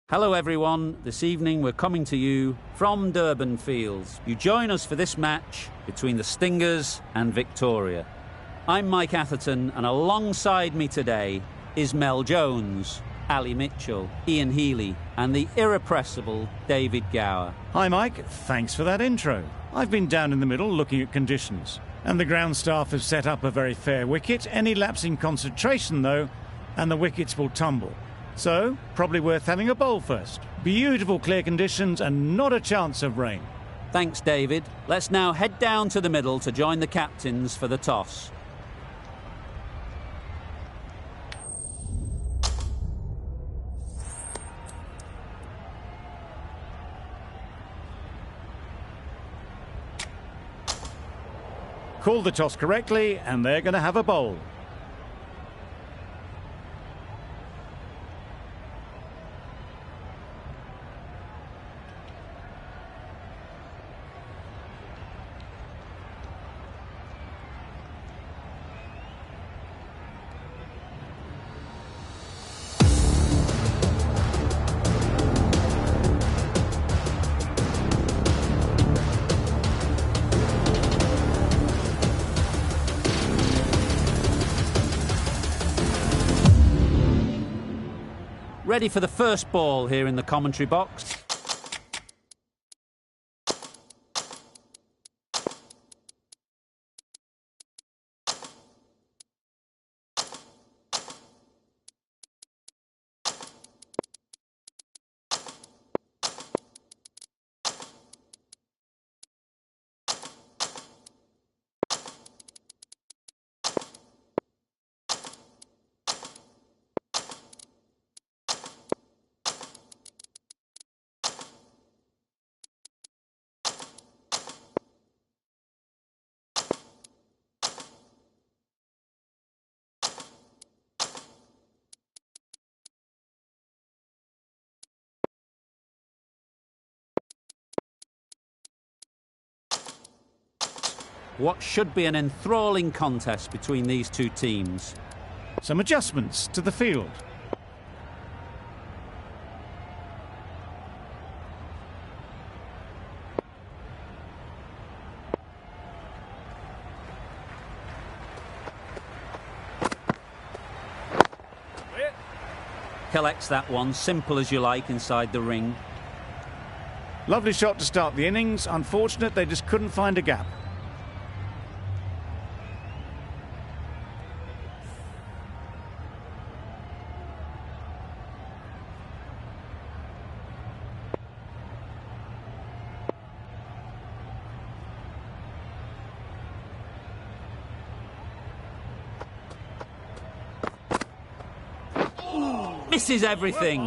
Hello everyone, this evening we're coming to you from Durban Fields. You join us for this match between the Stingers and Victoria. I'm Mike Atherton and alongside me today is Mel Jones, Ali Mitchell, Ian Healy and the irrepressible David Gower. Hi Mike, thanks for that intro. I've been down in the middle looking at conditions and the ground staff have set up a very fair wicket. Any lapse in concentration though and the wickets will tumble. So, probably worth having a bowl first. Beautiful clear conditions and not a chance of rain. Thanks, David. Let's now head down to the middle to join the captains for the toss. Called the toss correctly and they're going to have a bowl. Ready for the first ball here in the commentary box. What should be an enthralling contest between these two teams. Some adjustments to the field. Collects that one, simple as you like, inside the ring. Lovely shot to start the innings. Unfortunate they just couldn't find a gap. Misses everything.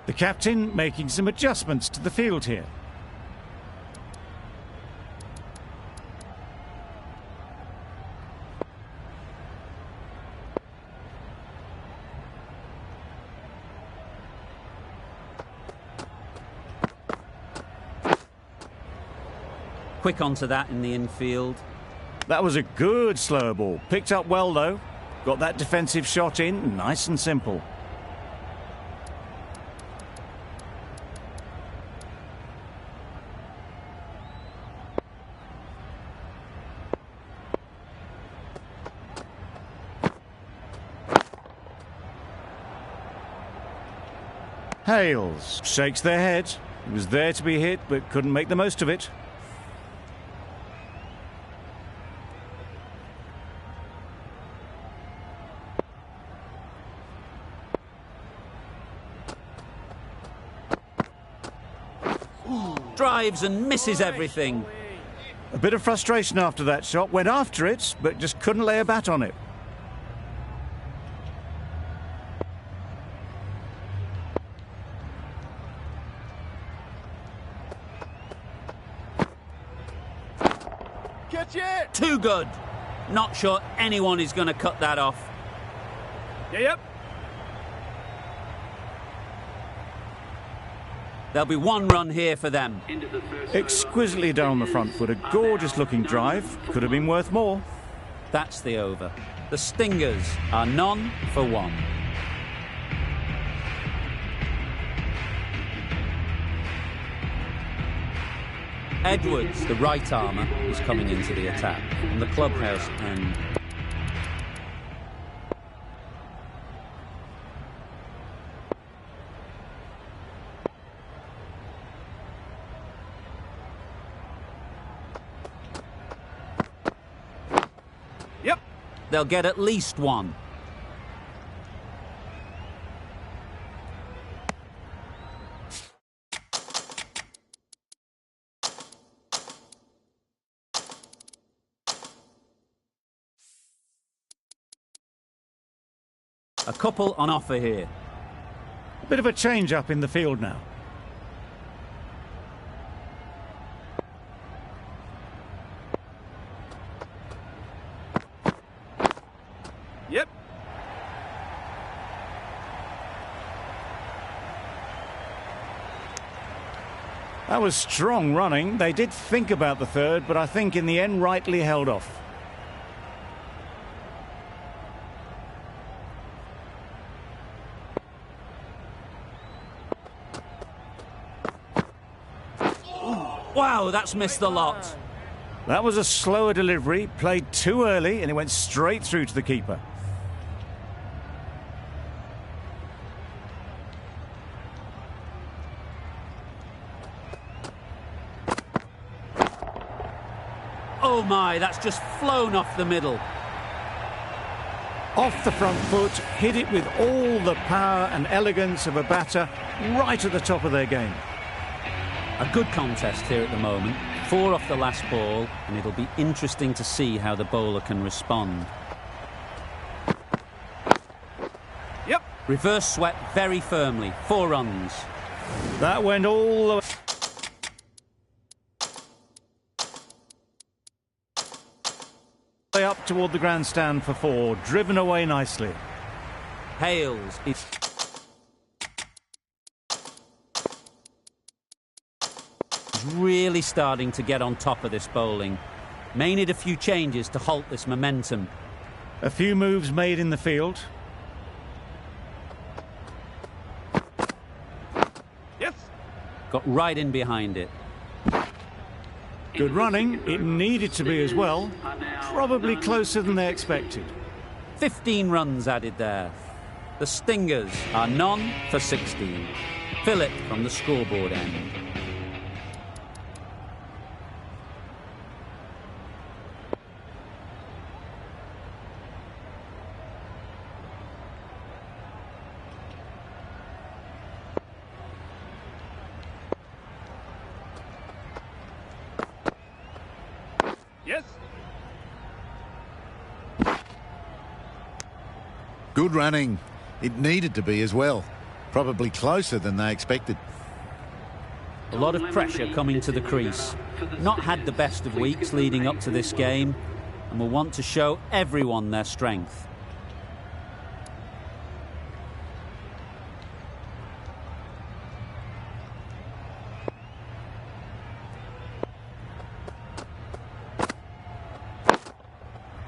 The captain making some adjustments to the field here. Quick onto that in the infield. That was a good slower ball. Picked up well though. Got that defensive shot in, nice and simple. Hales shakes their head. He was there to be hit but couldn't make the most of it. Drives and misses everything. A bit of frustration after that shot. Went after it, but just couldn't lay a bat on it. Catch it! Too good. Not sure anyone is going to cut that off. Yep. There'll be one run here for them. Exquisitely done on the front foot. A gorgeous looking drive. Could have been worth more. That's the over. The Stingers are none for one. Edwards, the right armour, is coming into the attack from the clubhouse end. Yep. They'll get at least one. A couple on offer here. A bit of a change up in the field now. Yep. That was strong running. They did think about the third, but I think in the end rightly held off. Wow, that's missed the lot. That was a slower delivery, played too early, and it went straight through to the keeper. Oh my, that's just flown off the middle. Off the front foot, hit it with all the power and elegance of a batter, right at the top of their game. A good contest here at the moment. 4 off the last ball, and it'll be interesting to see how the bowler can respond. Yep. Reverse swept very firmly. 4 runs. That went all the way up toward the grandstand for 4, driven away nicely. Hales is really starting to get on top of this bowling. May need a few changes to halt this momentum. A few moves made in the field. Yes. Got right in behind it. Good running. It needed to be as well. Probably closer than they expected. 15 runs added there. The Stingers are none for 16. Philip from the scoreboard end. Yes. Good running. It needed to be as well. Probably closer than they expected. A lot of pressure coming to the crease. Not had the best of weeks leading up to this game, and will want to show everyone their strength.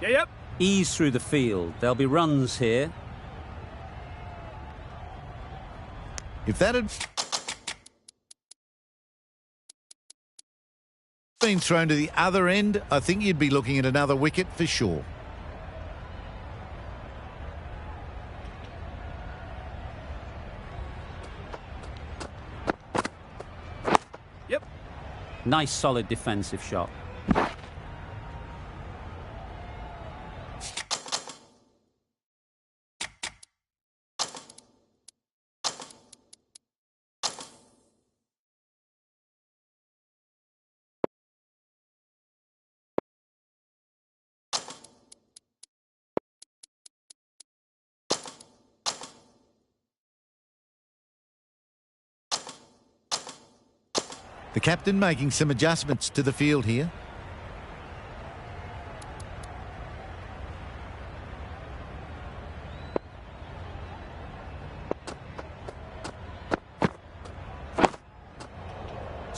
Yep. Ease through the field. There'll be runs here. If that had been thrown to the other end, I think you'd be looking at another wicket for sure. Yep. Nice solid defensive shot. The captain making some adjustments to the field here.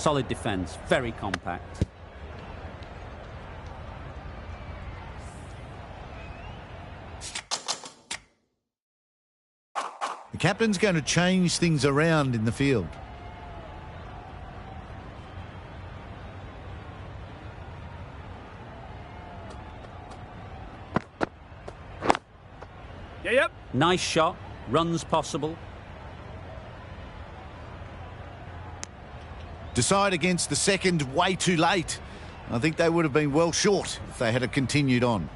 Solid defence, very compact. The captain's going to change things around in the field. Yeah, yep. Nice shot, runs possible. Decide against the second way too late. I think they would have been well short if they had continued on.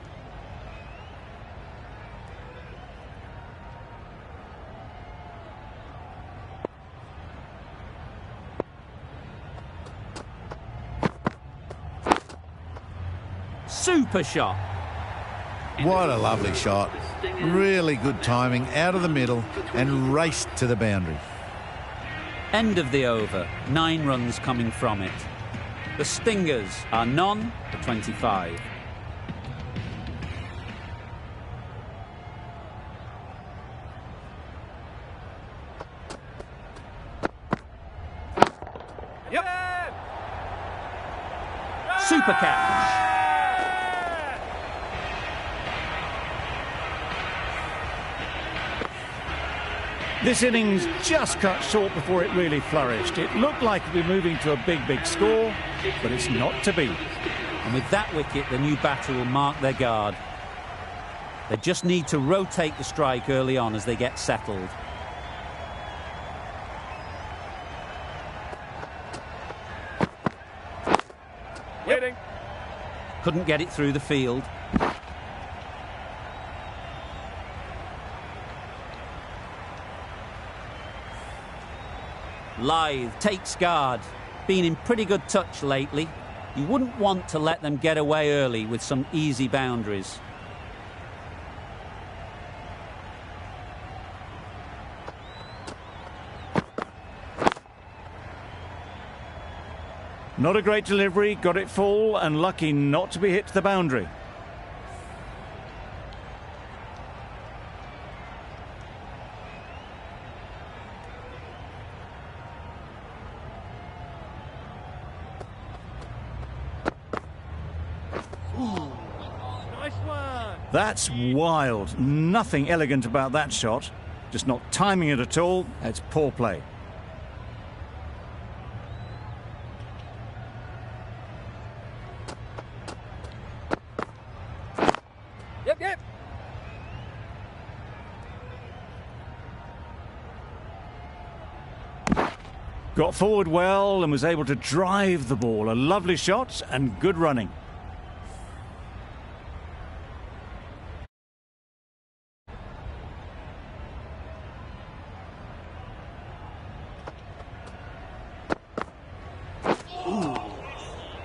Super shot. What a lovely shot. Really good timing, out of the middle and raced to the boundary. End of the over, 9 runs coming from it. The Stingers are none for 25. Yep. Super catch. This innings just cut short before it really flourished. It looked like it would be moving to a big score, but it's not to be. And with that wicket, the new batter will mark their guard. They just need to rotate the strike early on as they get settled. Waiting. Couldn't get it through the field. Lyth takes guard. Been in pretty good touch lately. You wouldn't want to let them get away early with some easy boundaries. Not a great delivery, got it full and lucky not to be hit to the boundary. Nice one. That's wild. Nothing elegant about that shot. Just not timing it at all. It's poor play. Yep. Got forward well and was able to drive the ball. A lovely shot and good running.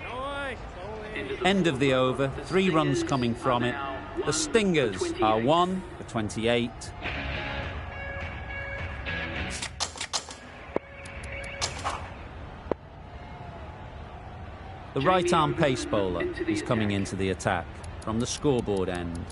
Nice. End of the over, 3 runs coming from it. The Stingers are 1 for 28. The right-arm pace bowler is coming into the attack from the scoreboard end.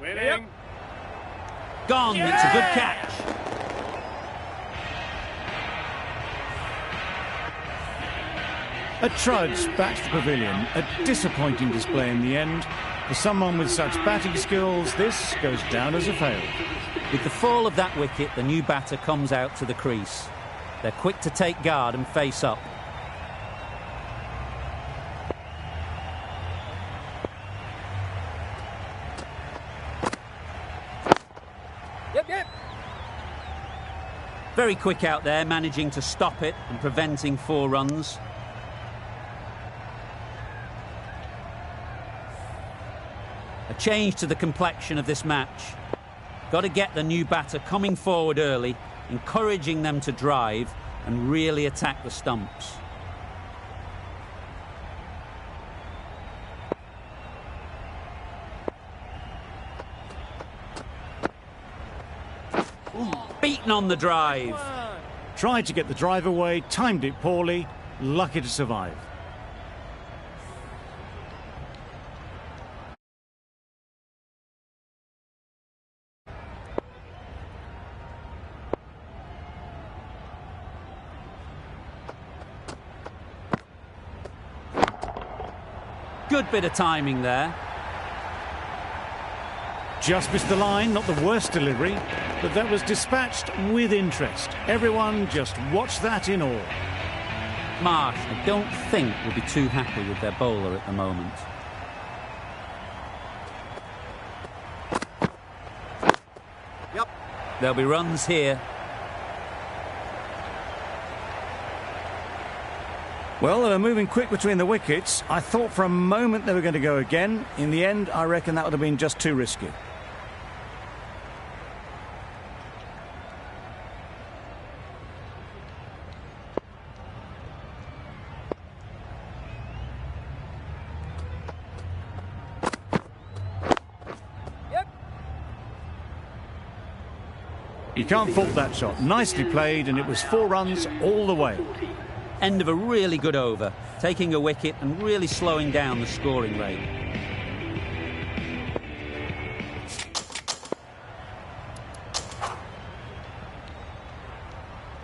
Waiting. Gone, it's a good catch. A trudge back to the pavilion. A disappointing display in the end. For someone with such batting skills, this goes down as a fail. With the fall of that wicket, the new batter comes out to the crease. They're quick to take guard and face up. Yep. Very quick out there, managing to stop it and preventing 4 runs. A change to the complexion of this match. Got to get the new batter coming forward early, encouraging them to drive and really attack the stumps. Beaten on the drive. Tried to get the drive away, timed it poorly, lucky to survive. Good bit of timing there. Just missed the line, not the worst delivery, but that was dispatched with interest. Everyone just watched that in awe. Marsh, I don't think, will be too happy with their bowler at the moment. Yep. There'll be runs here. Well, they were moving quick between the wickets. I thought for a moment they were going to go again. In the end, I reckon that would have been just too risky. You can't fault that shot. Nicely played, and it was 4 runs all the way. End of a really good over, taking a wicket and really slowing down the scoring rate.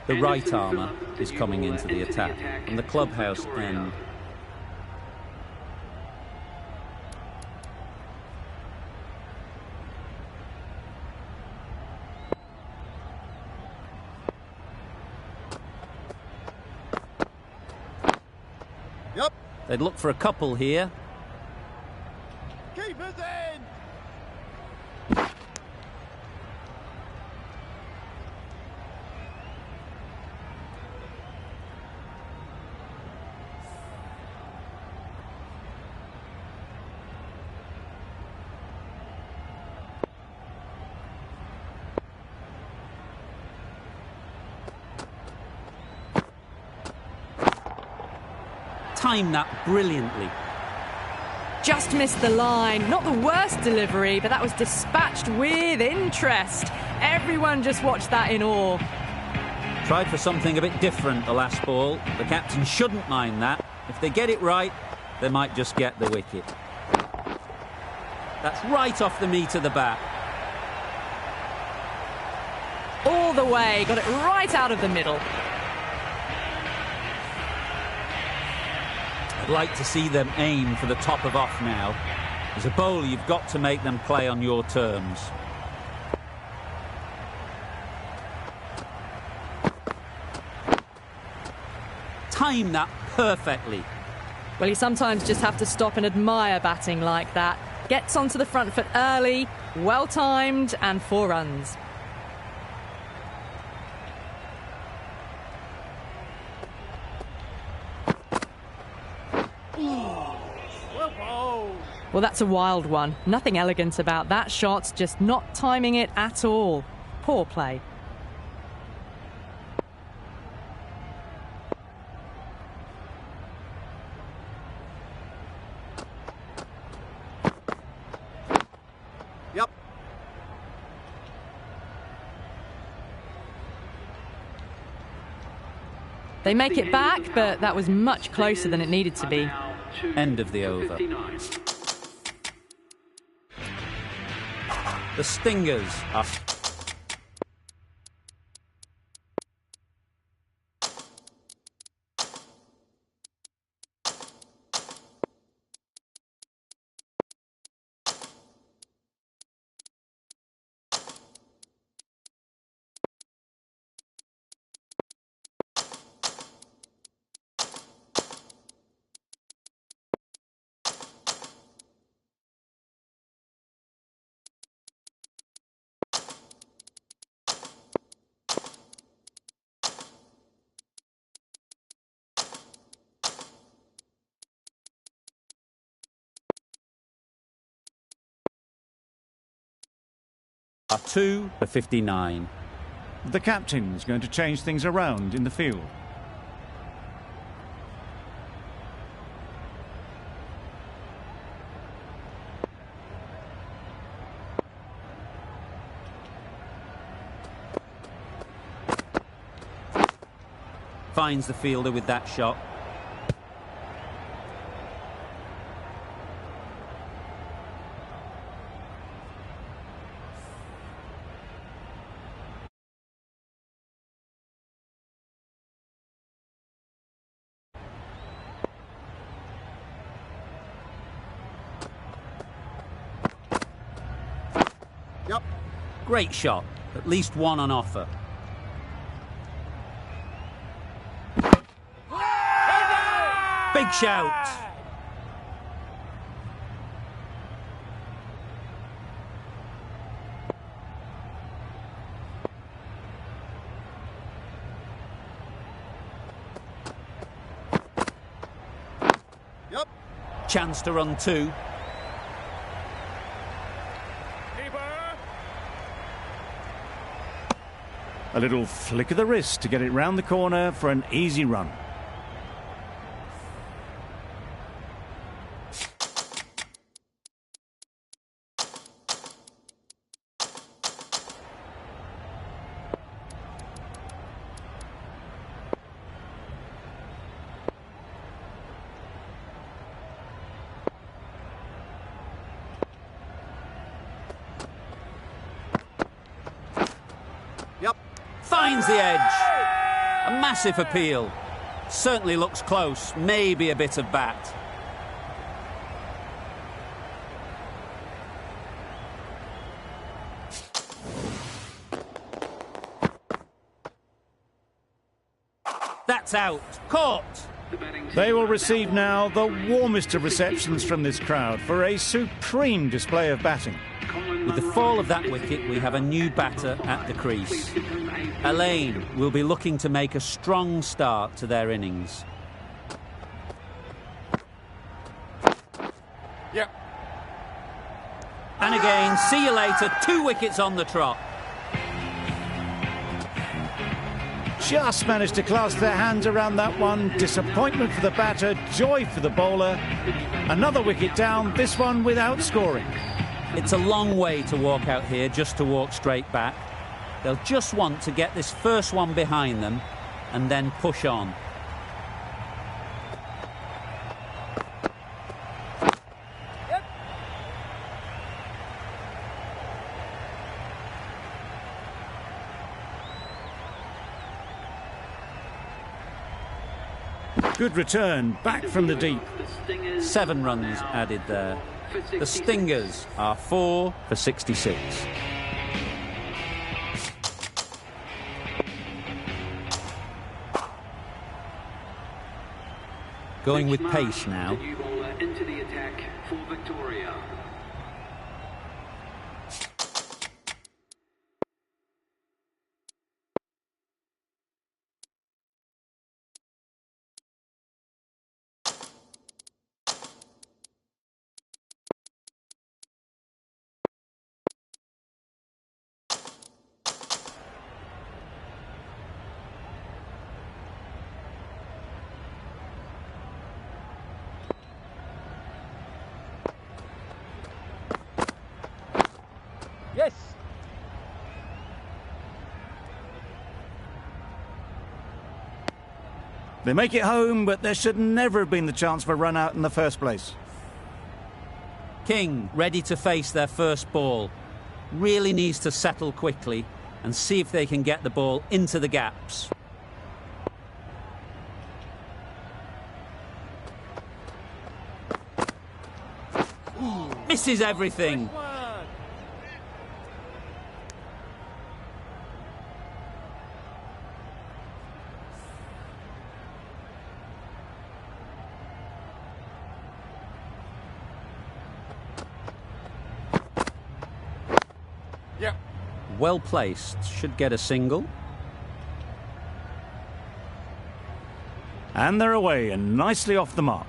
The right armour is coming into the attack from the clubhouse end. Yep. They'd look for a couple here. Keeper's in. Timed that brilliantly. Just missed the line. Not the worst delivery, but that was dispatched with interest. Everyone just watched that in awe. Tried for something a bit different the last ball. The captain shouldn't mind that. If they get it right, they might just get the wicket. That's right off the meat of the bat. All the way, got it right out of the middle. I'd like to see them aim for the top of off now. As a bowler, you've got to make them play on your terms. Time that perfectly. Well, you sometimes just have to stop and admire batting like that. Gets onto the front foot early, well timed, and 4 runs. Well, that's a wild one. Nothing elegant about that shot, just not timing it at all. Poor play. Yep. They make it back, but that was much closer than it needed to be. End of the over. The Stingers are... are 2 for 59. The captain's going to change things around in the field. Finds the fielder with that shot. Yep. Great shot. At least one on offer. Big shout. Yep. Chance to run two. A little flick of the wrist to get it round the corner for an easy run. Yep. Finds the edge. A massive appeal. Certainly looks close. Maybe a bit of bat. That's out. Caught. They will receive now the warmest of receptions from this crowd for a supreme display of batting. With the fall of that wicket, we have a new batter at the crease. Elaine will be looking to make a strong start to their innings. Yep. And again, see you later, 2 wickets on the trot. Just managed to clasp their hands around that one. Disappointment for the batter, joy for the bowler. Another wicket down, this one without scoring. It's a long way to walk out here just to walk straight back. They'll just want to get this first one behind them and then push on. Good return, back from the deep. 7 runs added there. The Stingers are 4 for 66. Going with pace now. Into the attack for Victoria. Yes. They make it home, but there should never have been the chance for a run out in the first place. King ready to face their first ball. Really needs to settle quickly and see if they can get the ball into the gaps. Misses everything. Yep. Well placed, should get a single. And they're away and nicely off the mark.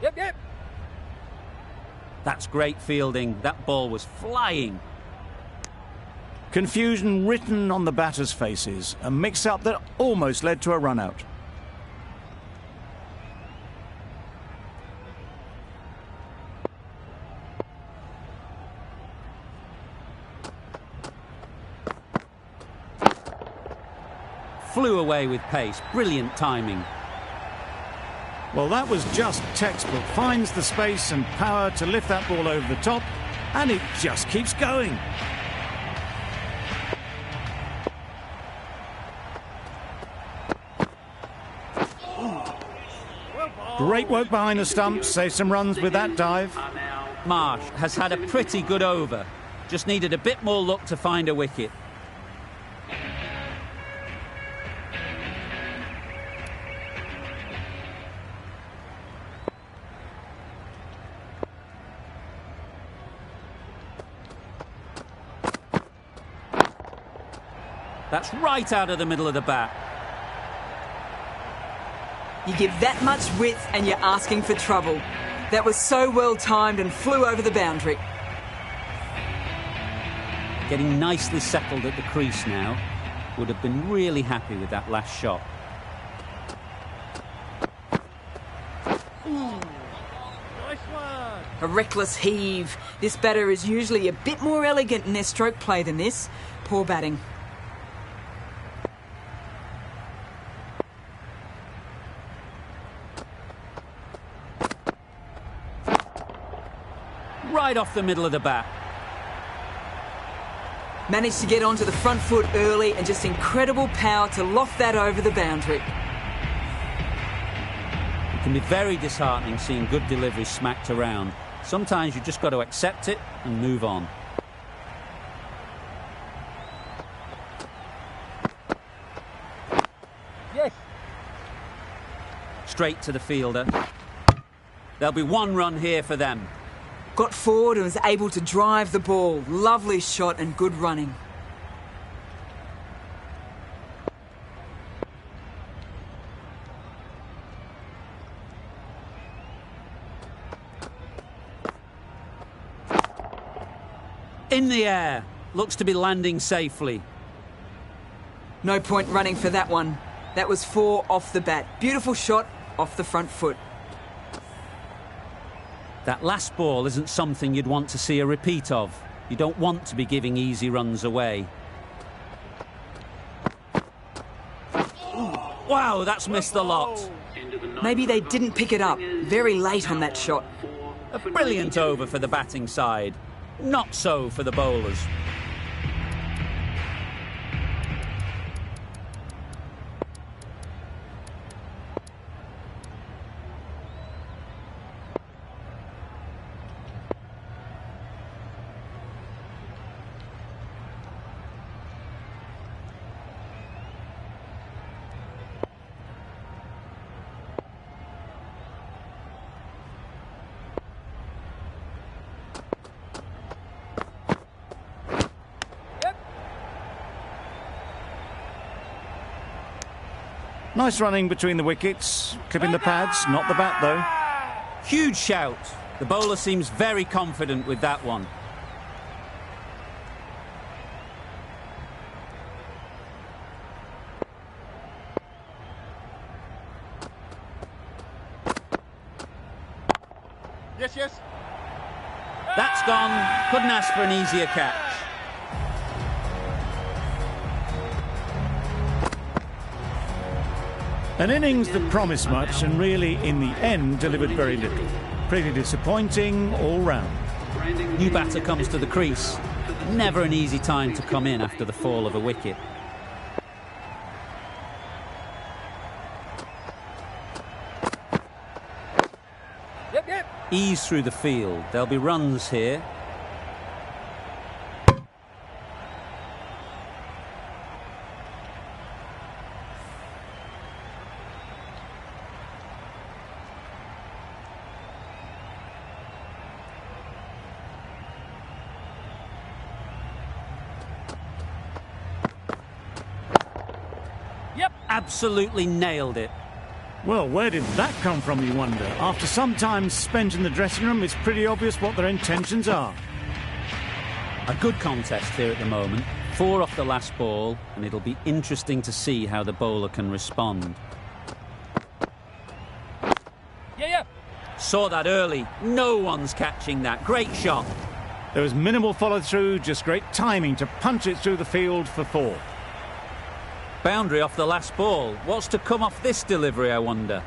Yep. That's great fielding. That ball was flying. Confusion written on the batters' faces. A mix-up that almost led to a run-out. flew away with pace. Brilliant timing. Well, that was just textbook. Finds the space and power to lift that ball over the top, and it just keeps going. Great work behind the stumps, saved some runs with that dive. Marsh has had a pretty good over. Just needed a bit more luck to find a wicket. That's right out of the middle of the bat. You give that much width and you're asking for trouble. That was so well timed and flew over the boundary. Getting nicely settled at the crease now. Would have been really happy with that last shot. A reckless heave. This batter is usually a bit more elegant in their stroke play than this. Poor batting. Right off the middle of the bat. Managed to get onto the front foot early and just incredible power to loft that over the boundary. It can be very disheartening seeing good delivery smacked around. Sometimes you just got to accept it and move on. Yes. Straight to the fielder. There'll be one run here for them. Got forward and was able to drive the ball. Lovely shot and good running. In the air. Looks to be landing safely. No point running for that one. That was 4 off the bat. Beautiful shot off the front foot. That last ball isn't something you'd want to see a repeat of. You don't want to be giving easy runs away. Wow, that's missed the lot. Maybe they didn't pick it up. Very late on that shot. A brilliant over for the batting side. Not so for the bowlers. Nice running between the wickets, clipping the pads, not the bat though. Huge shout. The bowler seems very confident with that one. Yes, yes. That's gone. Couldn't ask for an easier catch. An innings that promised much and really, in the end, delivered very little. Pretty disappointing all round. New batter comes to the crease. Never an easy time to come in after the fall of a wicket. Yep. Ease through the field. There'll be runs here. Absolutely nailed it. Well, where did that come from, you wonder? After some time spent in the dressing room, it's pretty obvious what their intentions are. A good contest here at the moment. 4 off the last ball, and it'll be interesting to see how the bowler can respond. Yeah. Saw that early. No one's catching that. Great shot. There was minimal follow-through, just great timing to punch it through the field for 4. Boundary off the last ball. What's to come off this delivery, I wonder?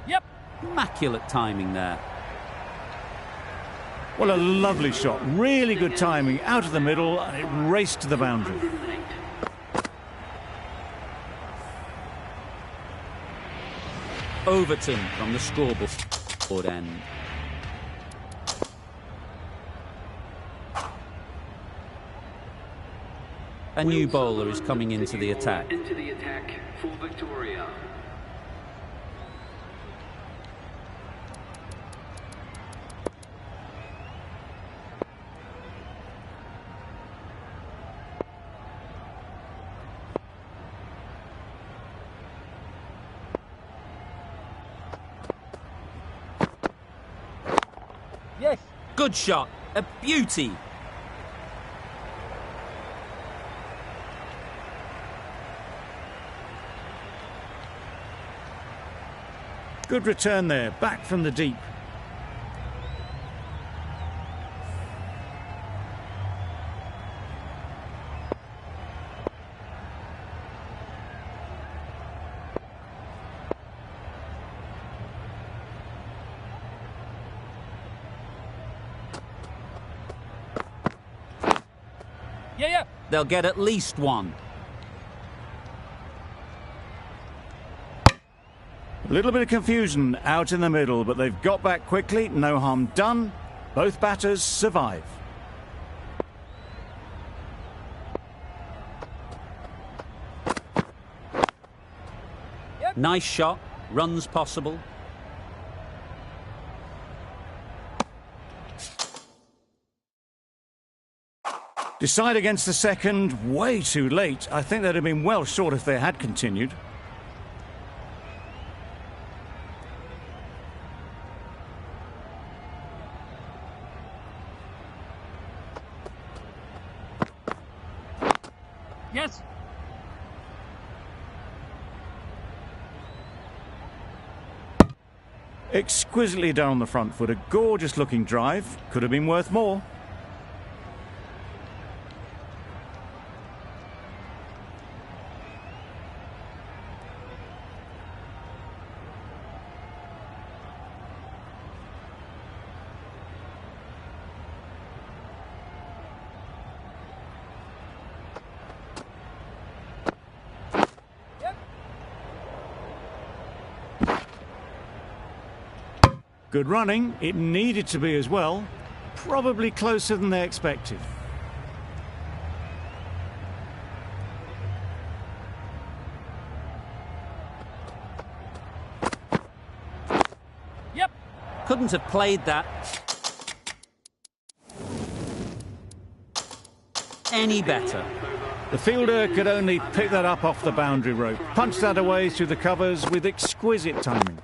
Yep. Immaculate timing there. Well, a lovely shot. Really good timing. Out of the middle, and it raced to the boundary. Overton from the scoreboard end. A new bowler is coming into the attack. Into the attack for Victoria. Yes. Good shot. A beauty. Good return there, back from the deep. Yeah. They'll get at least one. A little bit of confusion out in the middle, but they've got back quickly. No harm done. Both batters survive. Nice shot. Runs possible. Decide against the second. Way too late. I think they'd have been well short if they had continued. Yes. Exquisitely done on the front foot. A gorgeous looking drive. Could have been worth more. Good running. It needed to be as well. Probably closer than they expected. Yep. Couldn't have played that any better. The fielder could only pick that up off the boundary rope. Punched that away through the covers with exquisite timing.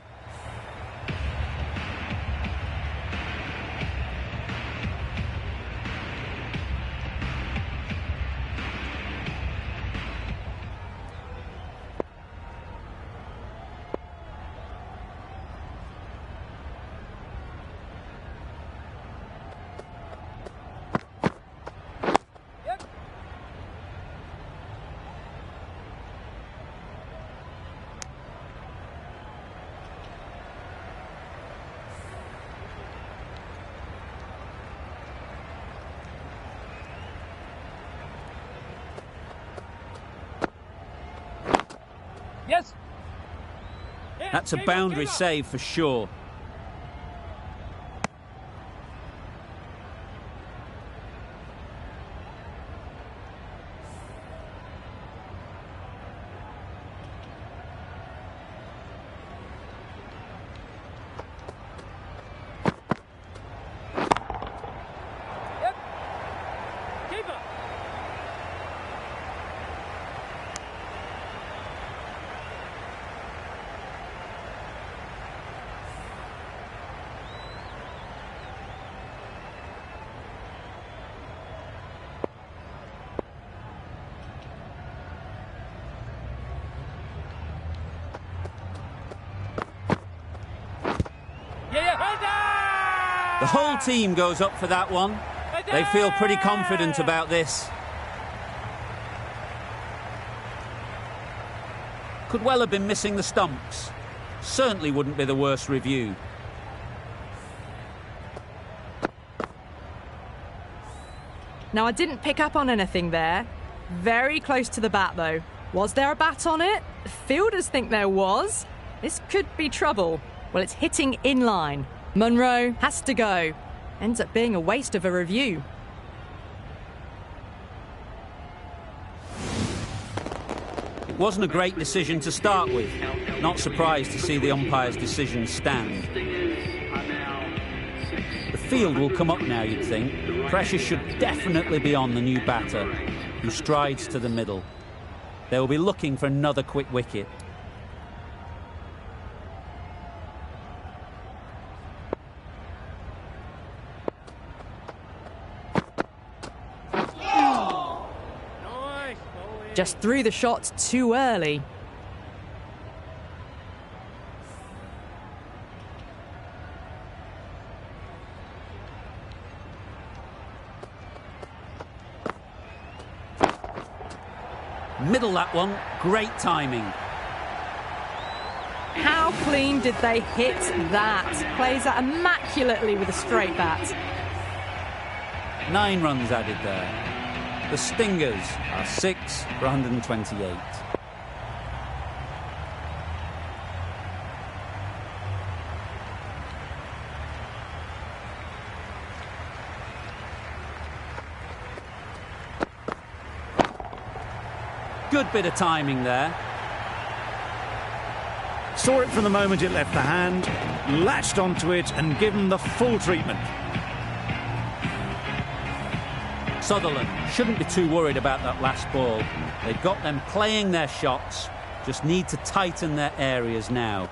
Yes. That's a boundary save for sure. Keeper. The whole team goes up for that one. They feel pretty confident about this. Could well have been missing the stumps. Certainly wouldn't be the worst review. Now, I didn't pick up on anything there. Very close to the bat, though. Was there a bat on it? The fielders think there was. This could be trouble. Well, it's hitting in line. Munro has to go. Ends up being a waste of a review. It wasn't a great decision to start with. Not surprised to see the umpire's decision stand. The field will come up now, you'd think. Pressure should definitely be on the new batter, who strides to the middle. They will be looking for another quick wicket. Just threw the shot too early. Middle that one, great timing. How clean did they hit that? Plays that immaculately with a straight bat. 9 runs added there. The Stingers are 6 for 128. Good bit of timing there. Saw it from the moment it left the hand, latched onto it and given the full treatment. Sutherland shouldn't be too worried about that last ball. They've got them playing their shots, just need to tighten their areas now.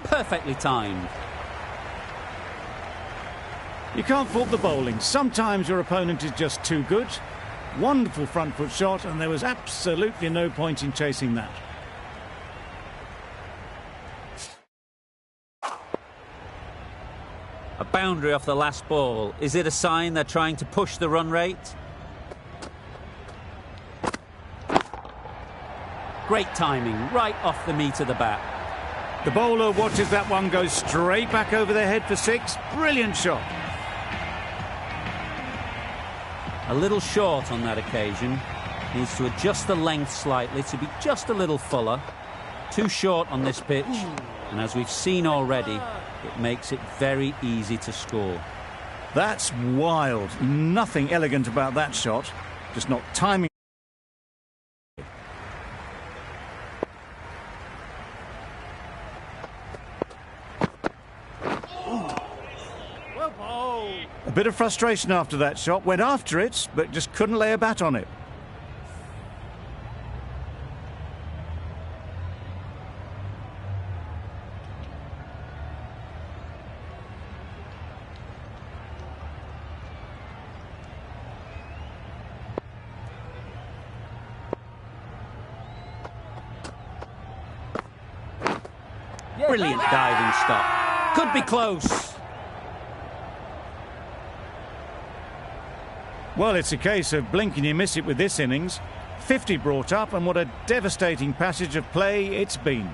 Perfectly timed. You can't fault the bowling. Sometimes your opponent is just too good. Wonderful front foot shot, and there was absolutely no point in chasing that. A boundary off the last ball. Is it a sign they're trying to push the run rate? Great timing, right off the meat of the bat. The bowler watches that one go straight back over their head for 6. Brilliant shot. A little short on that occasion. Needs to adjust the length slightly to be just a little fuller. Too short on this pitch, and as we've seen already, it makes it very easy to score. That's wild. Nothing elegant about that shot. Just not timing. A bit of frustration after that shot. Went after it, but just couldn't lay a bat on it. Brilliant diving stop. Could be close. Well, it's a case of blink and you miss it with this innings. 50 brought up, and what a devastating passage of play it's been.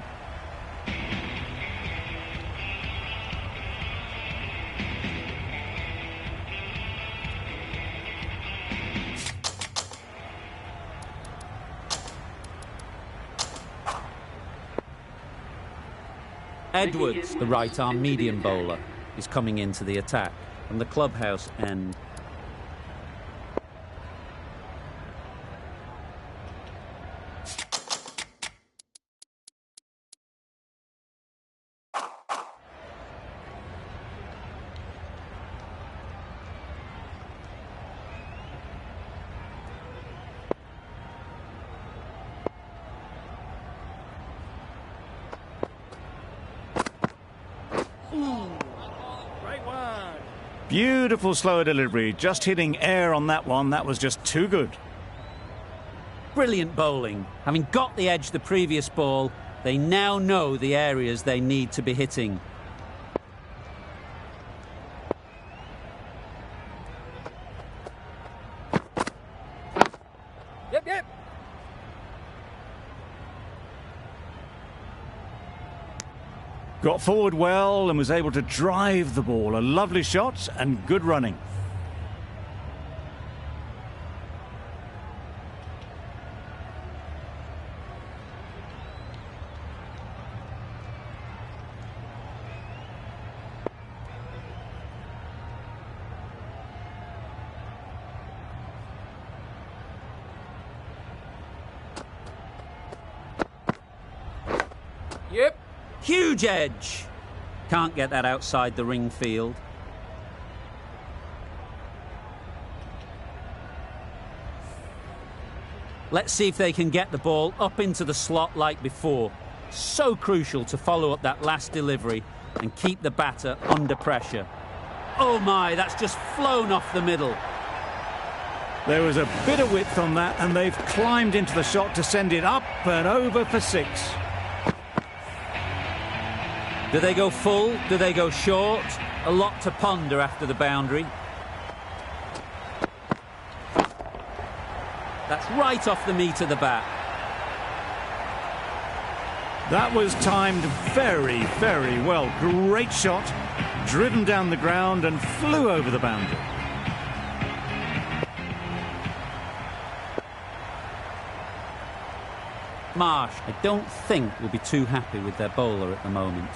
Edwards, the right-arm medium bowler, is coming into the attack from the clubhouse end. Beautiful slower delivery, just hitting air on that one. That was just too good. Brilliant bowling. Having got the edge the previous ball, they now know the areas they need to be hitting. Got forward well and was able to drive the ball. A lovely shot and good running. Yep. Huge edge. Can't get that outside the ring field. Let's see if they can get the ball up into the slot like before. So crucial to follow up that last delivery and keep the batter under pressure. Oh my, that's just flown off the middle. There was a bit of width on that, and they've climbed into the shot to send it up and over for 6. Do they go full? Do they go short? A lot to ponder after the boundary. That's right off the meat of the bat. That was timed very, very well. Great shot, driven down the ground and flew over the boundary. Marsh, I don't think, will be too happy with their bowler at the moment.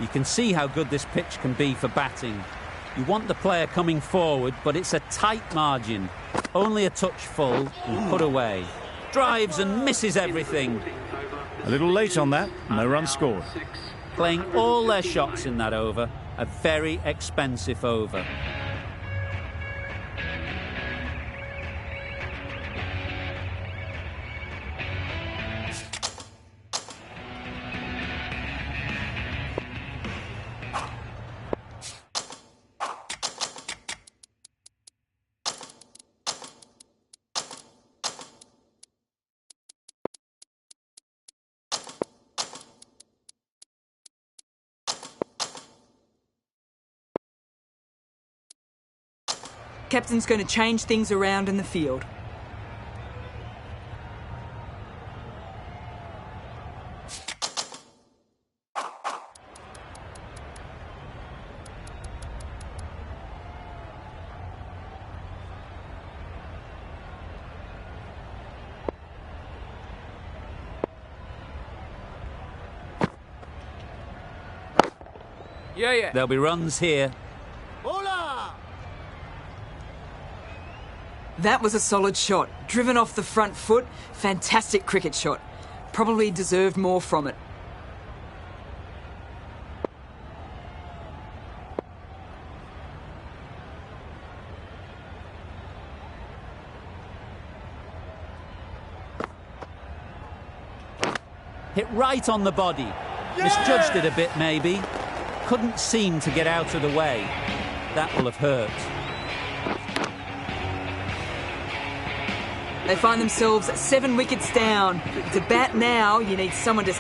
You can see how good this pitch can be for batting. You want the player coming forward, but it's a tight margin. Only a touch full and put away. Drives and misses everything. A little late on that, no run scored. Playing all their shots in that over. A very expensive over. Captain's going to change things around in the field. Yeah. There'll be runs here. That was a solid shot. Driven off the front foot. Fantastic cricket shot. Probably deserved more from it. Hit right on the body. Misjudged it a bit, maybe. Couldn't seem to get out of the way. That will have hurt. They find themselves 7 wickets down. To bat now, you need someone to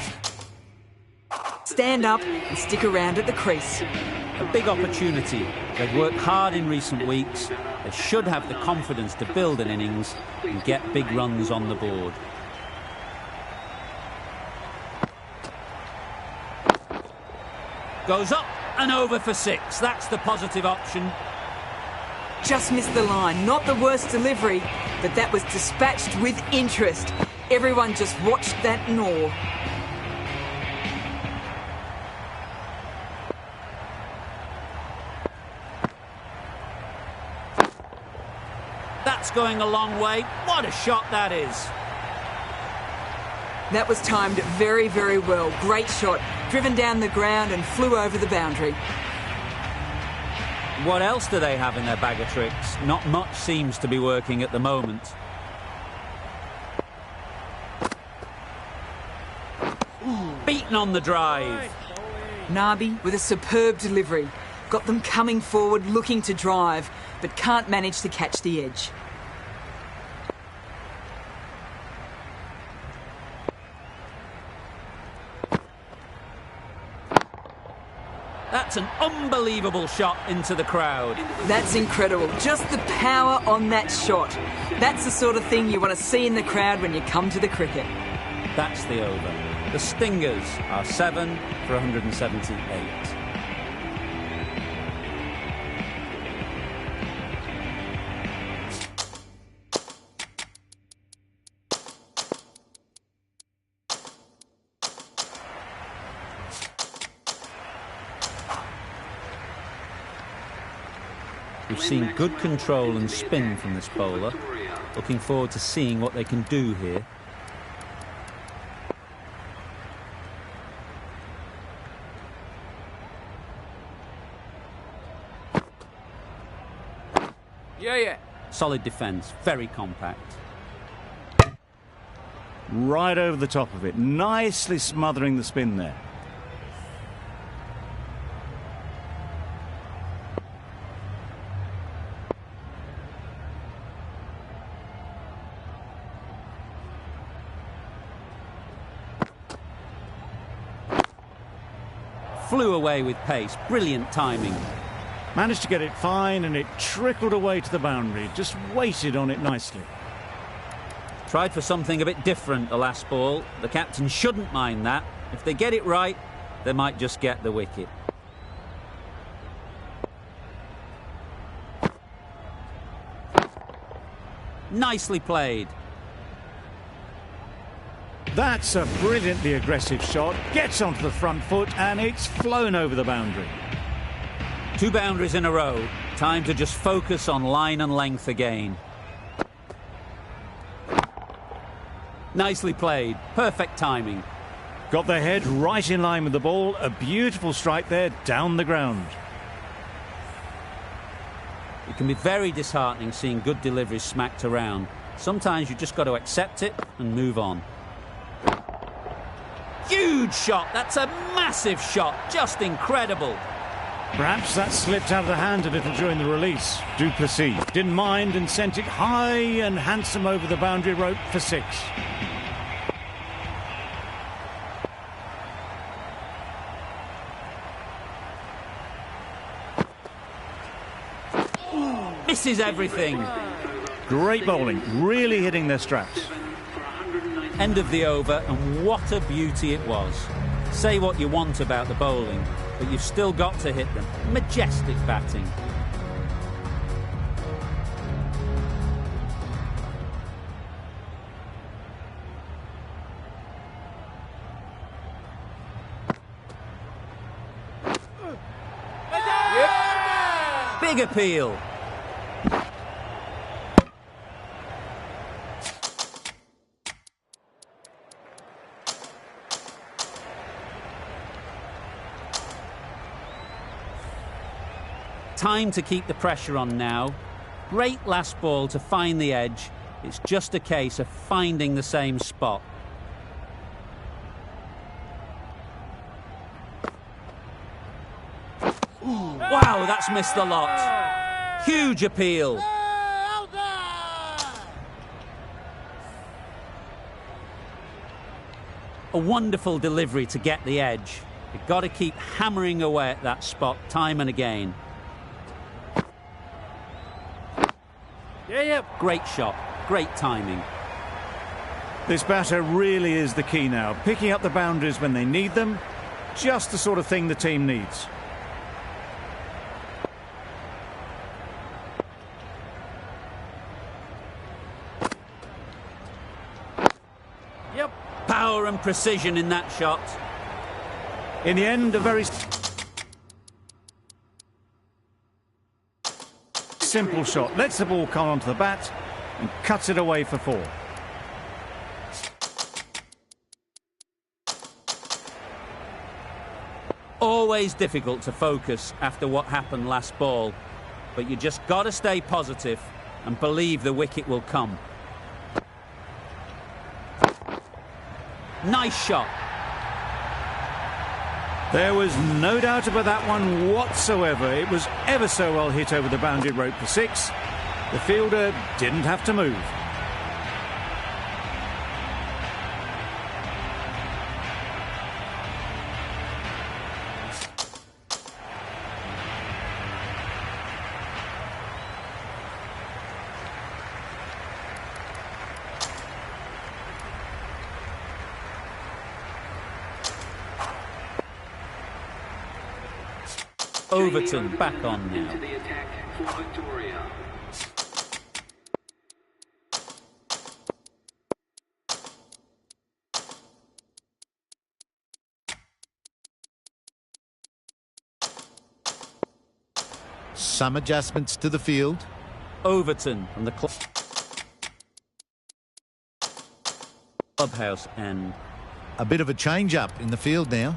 stand up and stick around at the crease. A big opportunity. They've worked hard in recent weeks. They should have the confidence to build an innings and get big runs on the board. Goes up and over for 6. That's the positive option. Just missed the line. Not the worst delivery, but that was dispatched with interest. Everyone just watched that in awe. That's going a long way. What a shot that is. That was timed very, very well. Great shot. Driven down the ground and flew over the boundary. What else do they have in their bag of tricks? Not much seems to be working at the moment. Beaten on the drive. Nabi with a superb delivery. Got them coming forward looking to drive, but can't manage to catch the edge. That's an unbelievable shot into the crowd. That's incredible. Just the power on that shot. That's the sort of thing you want to see in the crowd when you come to the cricket. That's the over. The Stingers are 7 for 178. We've seen good control and spin from this bowler. Looking forward to seeing what they can do here. Yeah. Solid defence, very compact. Right over the top of it, nicely smothering the spin there. Flew away with pace, brilliant timing. Managed to get it fine and it trickled away to the boundary, just waited on it nicely. Tried for something a bit different the last ball. The captain shouldn't mind that. If they get it right, they might just get the wicket. Nicely played. That's a brilliantly aggressive shot, gets onto the front foot and it's flown over the boundary. 2 boundaries in a row. Time to just focus on line and length again. Nicely played. Perfect timing. Got their head right in line with the ball. A beautiful strike there down the ground. It can be very disheartening seeing good deliveries smacked around. Sometimes you just got to accept it and move on. Huge shot. That's a massive shot. Just incredible. Perhaps that slipped out of the hand a little during the release. Duplessis didn't mind and sent it high and handsome over the boundary rope for 6. Misses everything. Great bowling, really hitting their straps. End of the over, and what a beauty it was. Say what you want about the bowling, but you've still got to hit them. Majestic batting. Big appeal. Time to keep the pressure on now. Great last ball to find the edge. It's just a case of finding the same spot. Wow, that's missed the lot. Huge appeal. A wonderful delivery to get the edge. You've got to keep hammering away at that spot time and again. Great shot, great timing. This batter really is the key now. Picking up the boundaries when they need them. Just the sort of thing the team needs. Power and precision in that shot. In the end, a very simple shot. Lets the ball come onto the bat and cuts it away for 4. Always difficult to focus after what happened last ball, but you just got to stay positive and believe the wicket will come. Nice shot. There was no doubt about that one whatsoever. It was ever so well hit over the boundary rope for 6. The fielder didn't have to move. Overton back on now. Into the attack for Victoria. Some adjustments to the field. Overton from the clubhouse end. A bit of a change-up in the field now.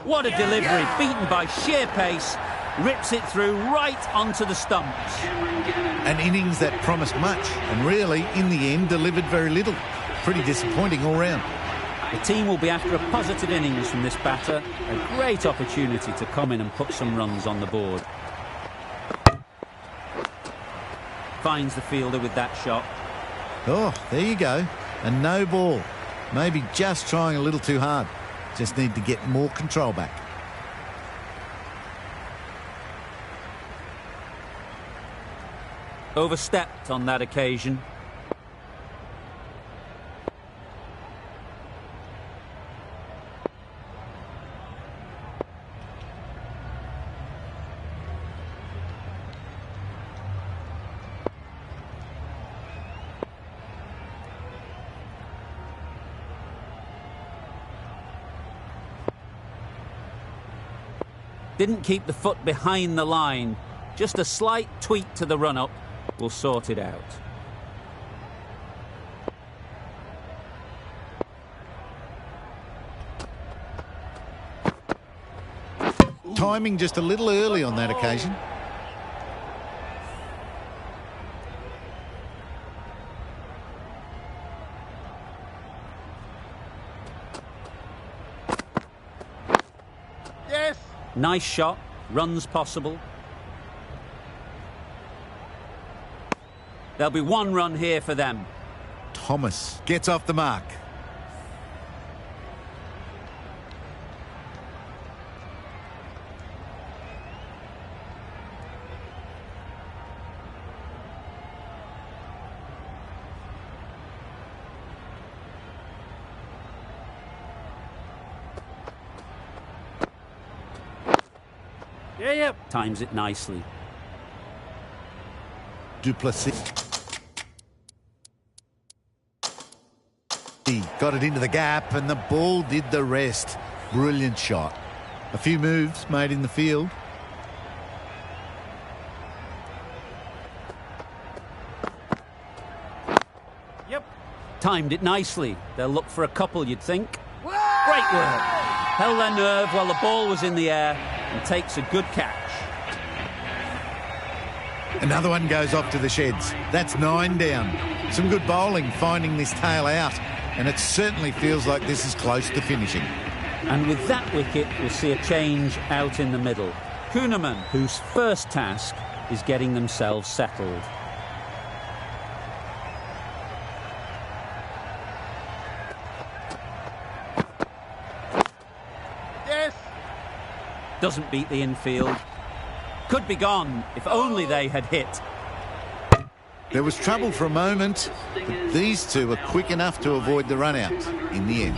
What a delivery, beaten by sheer pace, rips it through right onto the stumps. An innings that promised much and really, in the end, delivered very little. Pretty disappointing all round. The team will be after a positive innings from this batter. A great opportunity to come in and put some runs on the board. Finds the fielder with that shot. Oh, there you go. A no ball. Maybe just trying a little too hard. Just need to get more control back. Overstepped on that occasion. Didn't keep the foot behind the line. Just a slight tweak to the run-up will sort it out. Timing just a little early on that occasion. Yes. Nice shot, runs possible. There'll be one run here for them. Thomas gets off the mark. Yeah. Times it nicely. Duplessis. He got it into the gap and the ball did the rest. Brilliant shot. A few moves made in the field. Yep. Timed it nicely. They'll look for a couple, you'd think. Great work. Held their nerve while the ball was in the air and takes a good catch. Another one goes off to the sheds. That's 9 down. Some good bowling finding this tail out, and it certainly feels like this is close to finishing. And with that wicket, we'll see a change out in the middle. Kuhnemann, whose first task is getting themselves settled. Yes. Doesn't beat the infield. Could be gone if only they had hit. There was trouble for a moment, but these two were quick enough to avoid the run-out in the end.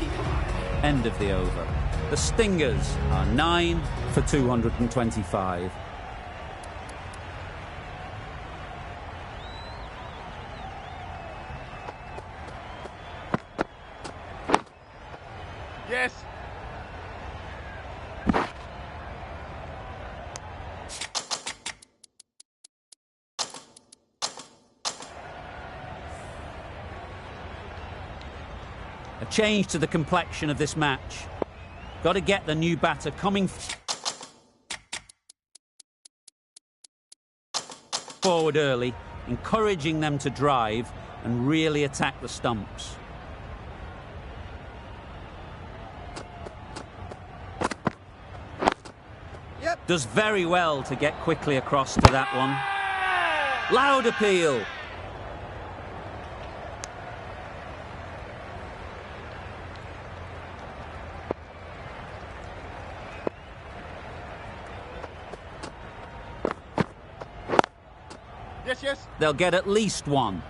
End of the over. The Stingers are 9 for 225. Yes. A change to the complexion of this match. Got to get the new batter coming forward early, encouraging them to drive and really attack the stumps. Yep. Does very well to get quickly across to that one. Loud appeal. Yes, yes. They'll get at least one.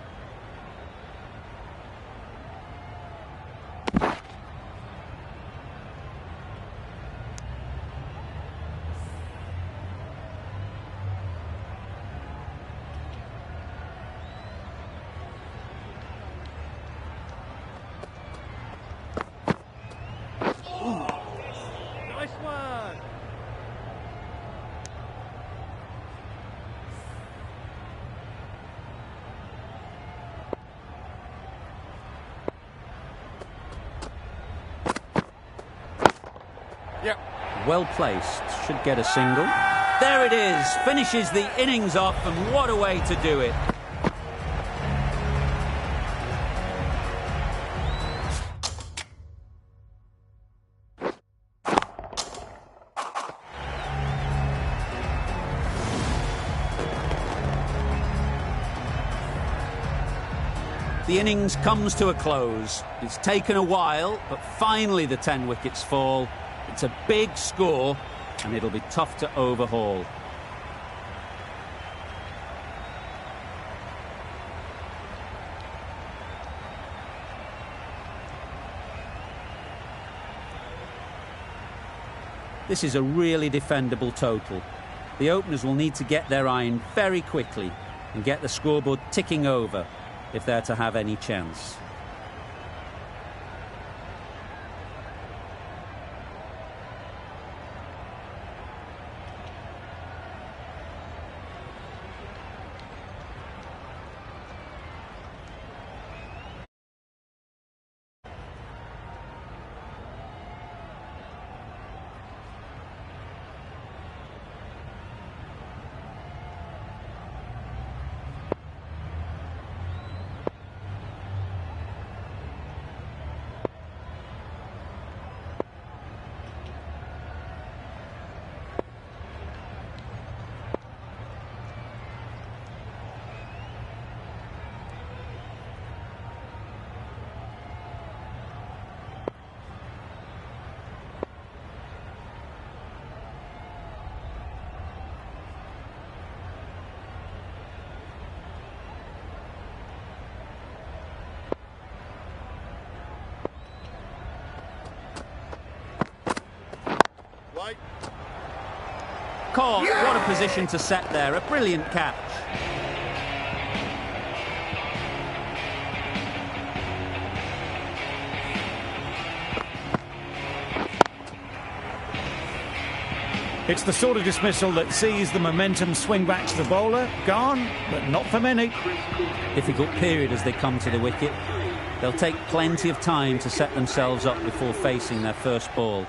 Nice one. Yep. Well placed. Should get a single. There it is. Finishes the innings off, and what a way to do it. The innings comes to a close. It's taken a while, but finally the 10 wickets fall. It's a big score, and it'll be tough to overhaul. This is a really defendable total. The openers will need to get their iron very quickly and get the scoreboard ticking over if they're to have any chance. Caught. What a position to set there. A brilliant catch. It's the sort of dismissal that sees the momentum swing back to the bowler. Gone, but not for many. Difficult period as they come to the wicket. They'll take plenty of time to set themselves up before facing their first ball.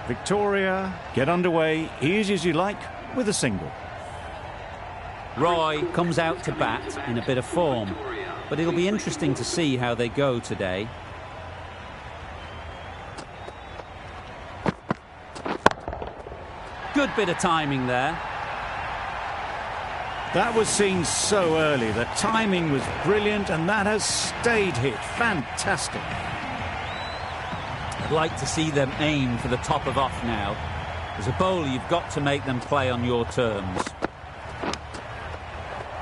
Victoria get underway easy as you like with a single. Roy comes out to bat in a bit of form, but it'll be interesting to see how they go today. Good bit of timing there. That was seen so early. The timing was brilliant, and that has stayed hit. Fantastic. I'd like to see them aim for the top of off now. As a bowler, you've got to make them play on your terms.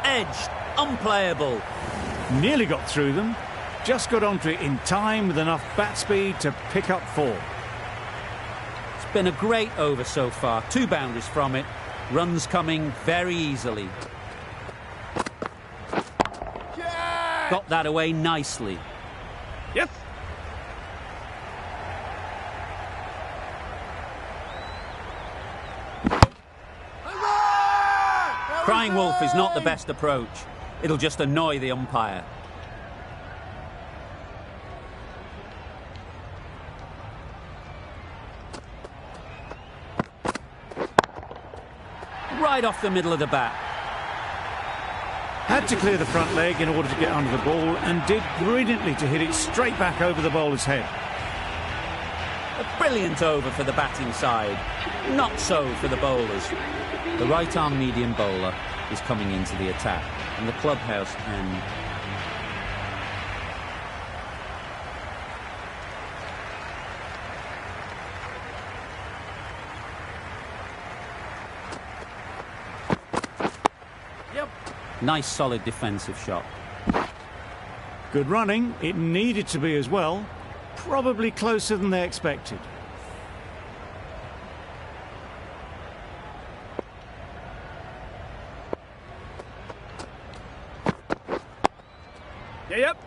Edged, unplayable. Nearly got through them. Just got onto it in time with enough bat speed to pick up 4. It's been a great over so far. 2 boundaries from it. Runs coming very easily. Got that away nicely. Yes. Crying wolf is not the best approach. It'll just annoy the umpire. Right off the middle of the bat. Had to clear the front leg in order to get under the ball, and did brilliantly to hit it straight back over the bowler's head. A brilliant over for the batting side. Not so for the bowlers. The right-arm medium bowler is coming into the attack, and the clubhouse end. Nice solid defensive shot. Good running. It needed to be as well. Probably closer than they expected. Yep.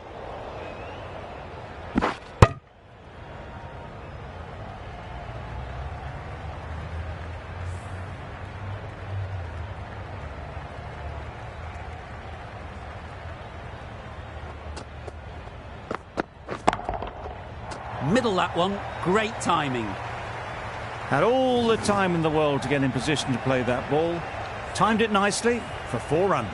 Middle that one. Great timing. Had all the time in the world to get in position to play that ball. Timed it nicely for 4 runs.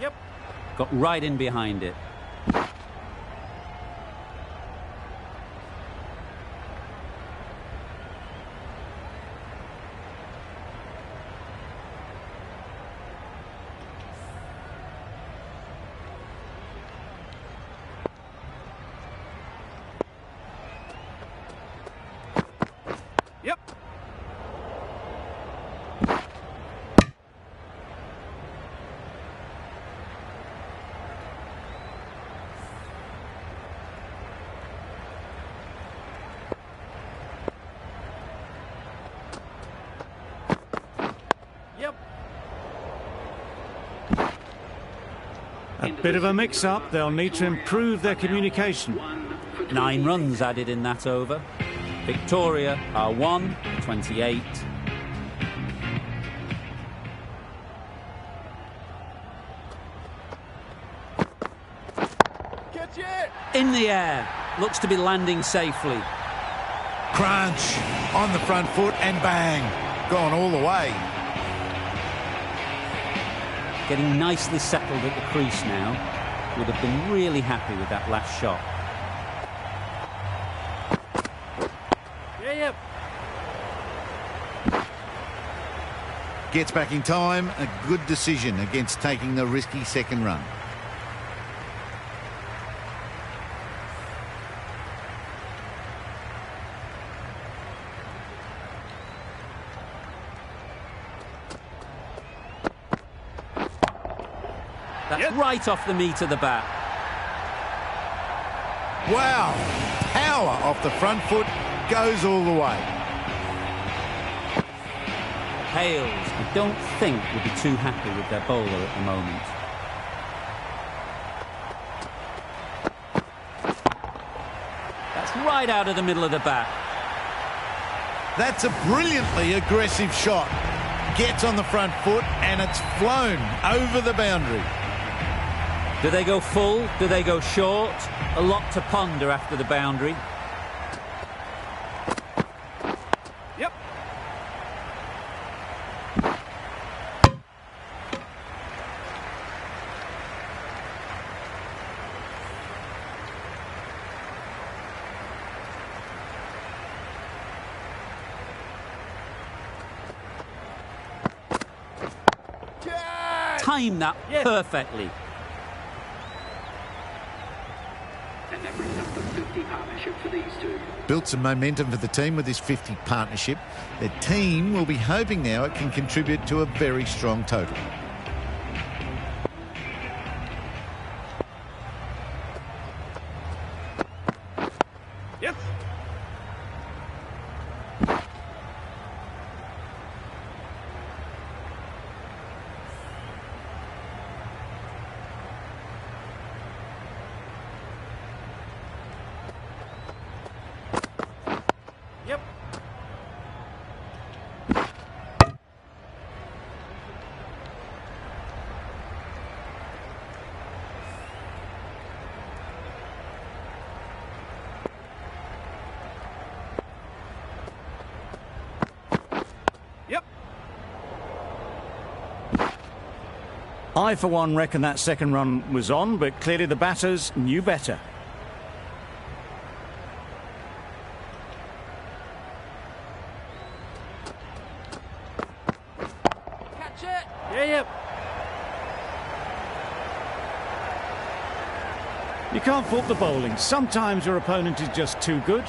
Yep. Got right in behind it. Yep. Yep. A bit of a mix-up. They'll need to improve their communication. 9 runs added in that over. Victoria are 1-28. Catch it. In the air. Looks to be landing safely. Crunch on the front foot and bang. Gone all the way. Getting nicely settled at the crease now. Would have been really happy with that last shot. Yep. Gets back in time. A good decision against taking the risky second run. That's right off the meat of the bat. Wow. Power off the front foot. Goes all the way. Hales, I don't think, would be too happy with their bowler at the moment. That's right out of the middle of the bat. That's a brilliantly aggressive shot. Gets on the front foot and it's flown over the boundary. Do they go full? Do they go short? A lot to ponder after the boundary. Yep. Time that perfectly. And that brings up the 50 partnership for these two. Built some momentum for the team with this 50 partnership. The team will be hoping now it can contribute to a very strong total. Yep. Yep. Yep. I, for one, reckon that second run was on, but clearly the batters knew better. Catch it. Yep. You can't fault the bowling. Sometimes your opponent is just too good.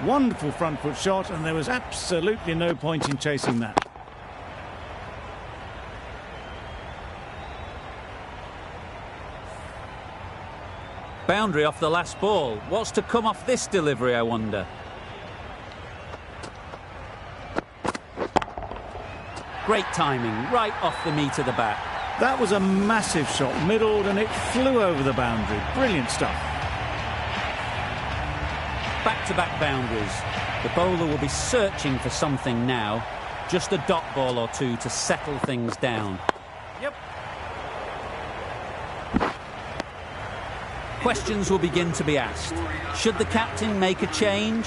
Wonderful front foot shot, and there was absolutely no point in chasing that. Boundary off the last ball. What's to come off this delivery, I wonder? Great timing, right off the meat of the bat. That was a massive shot, middled, and it flew over the boundary. Brilliant stuff. Back-to-back boundaries. The bowler will be searching for something now. Just a dot ball or two to settle things down. Yep. Questions will begin to be asked. Should the captain make a change?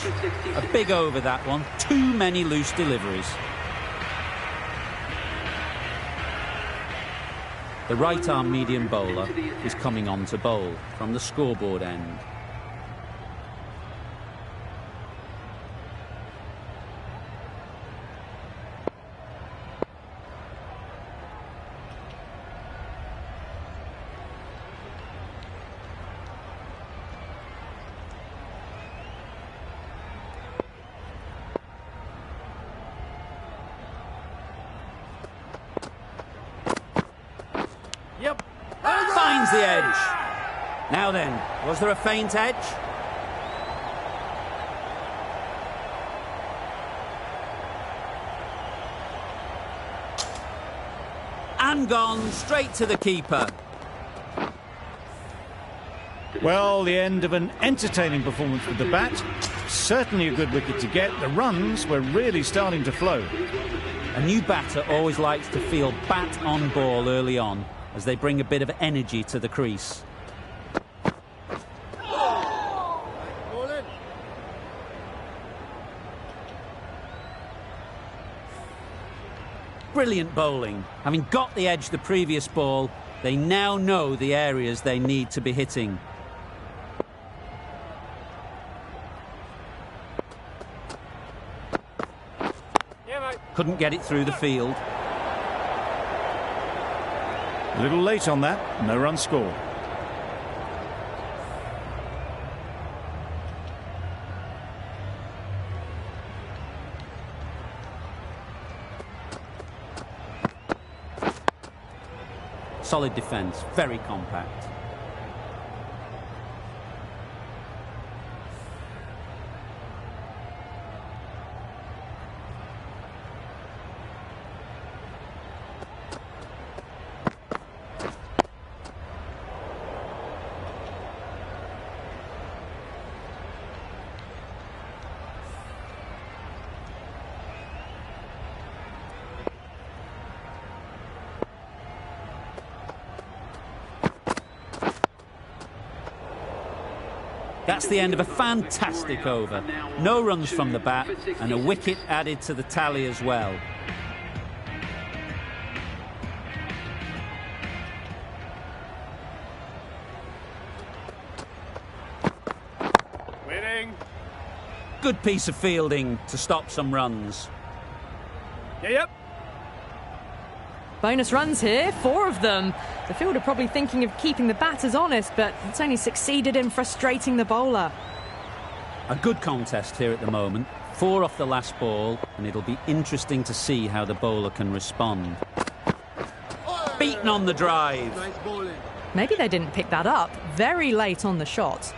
A big over that one. Too many loose deliveries. The right-arm medium bowler is coming on to bowl from the scoreboard end. Yep. Finds the edge. Now then, was there a faint edge? And gone straight to the keeper. Well, the end of an entertaining performance with the bat. Certainly a good wicket to get. The runs were really starting to flow. A new batter always likes to feel bat on ball early on, as they bring a bit of energy to the crease. Brilliant bowling. Having got the edge the previous ball, they now know the areas they need to be hitting. Yeah, mate. Couldn't get it through the field. A little late on that, no run scored. Solid defence, very compact. That's the end of a fantastic over. No runs from the bat and a wicket added to the tally as well. Winning. Good piece of fielding to stop some runs. Yeah, yep. Bonus runs here, 4 of them. The fielder probably thinking of keeping the batters honest, but it's only succeeded in frustrating the bowler. A good contest here at the moment. 4 off the last ball, and it'll be interesting to see how the bowler can respond. Beaten on the drive. Maybe they didn't pick that up. Very late on the shot.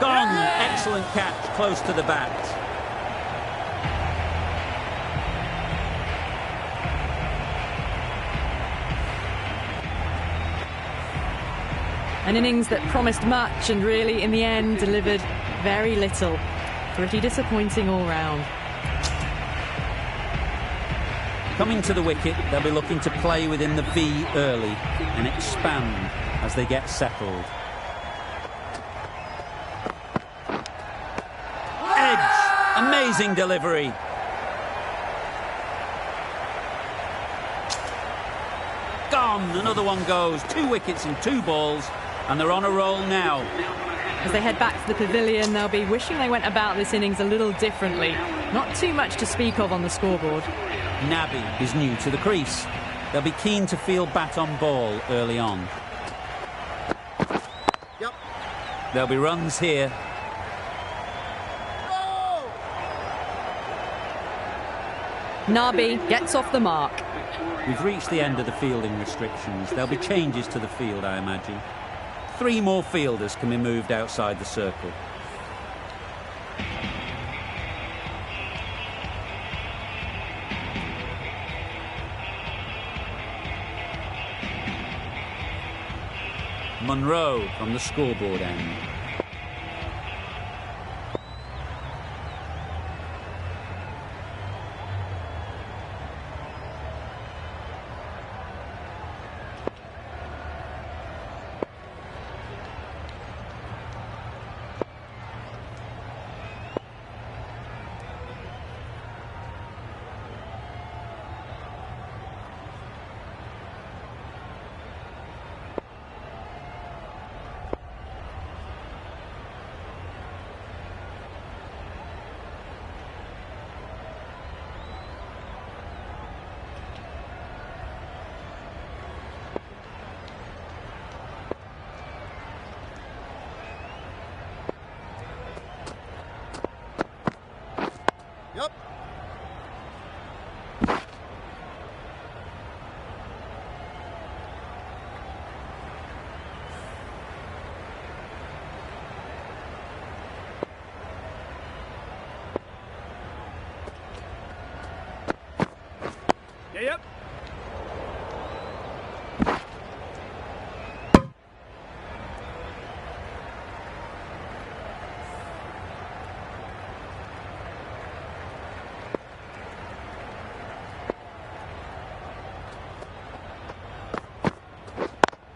Gone! Excellent catch, close to the bat. An innings that promised much and really, in the end, delivered very little. Pretty disappointing all round. Coming to the wicket, they'll be looking to play within the V early and expand as they get settled. Edge! Amazing delivery. Gone. Another one goes. 2 wickets and 2 balls, and they're on a roll now. As they head back to the pavilion, they'll be wishing they went about this innings a little differently. Not too much to speak of on the scoreboard. Nabi is new to the crease. They'll be keen to feel bat on ball early on. Yep. There'll be runs here. Nabi gets off the mark. We've reached the end of the fielding restrictions. There'll be changes to the field, I imagine. 3 more fielders can be moved outside the circle. Monroe from the scoreboard end. Yep. Yep.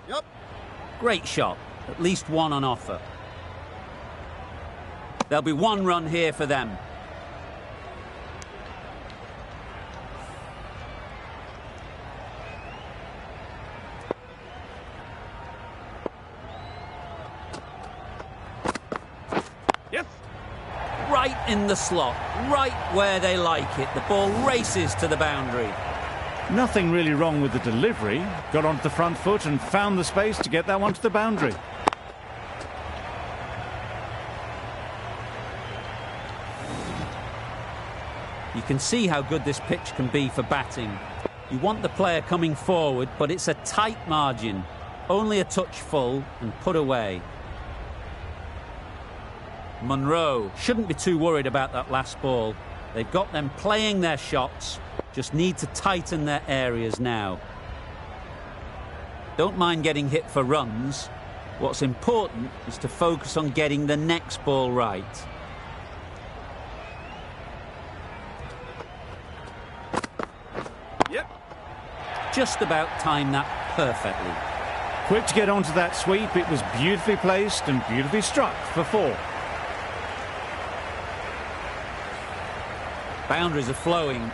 Yep. Great shot. At least one on offer. There'll be 1 run here for them. Yes. Right in the slot, right where they like it. The ball races to the boundary. Nothing really wrong with the delivery. Got onto the front foot and found the space to get that one to the boundary. You can see how good this pitch can be for batting. You want the player coming forward, but it's a tight margin. Only a touch full and put away. Monroe shouldn't be too worried about that last ball. They've got them playing their shots, just need to tighten their areas now. Don't mind getting hit for runs. What's important is to focus on getting the next ball right. Yep. Just about timed that perfectly. Quick to get onto that sweep. It was beautifully placed and beautifully struck for 4. Boundaries are flowing.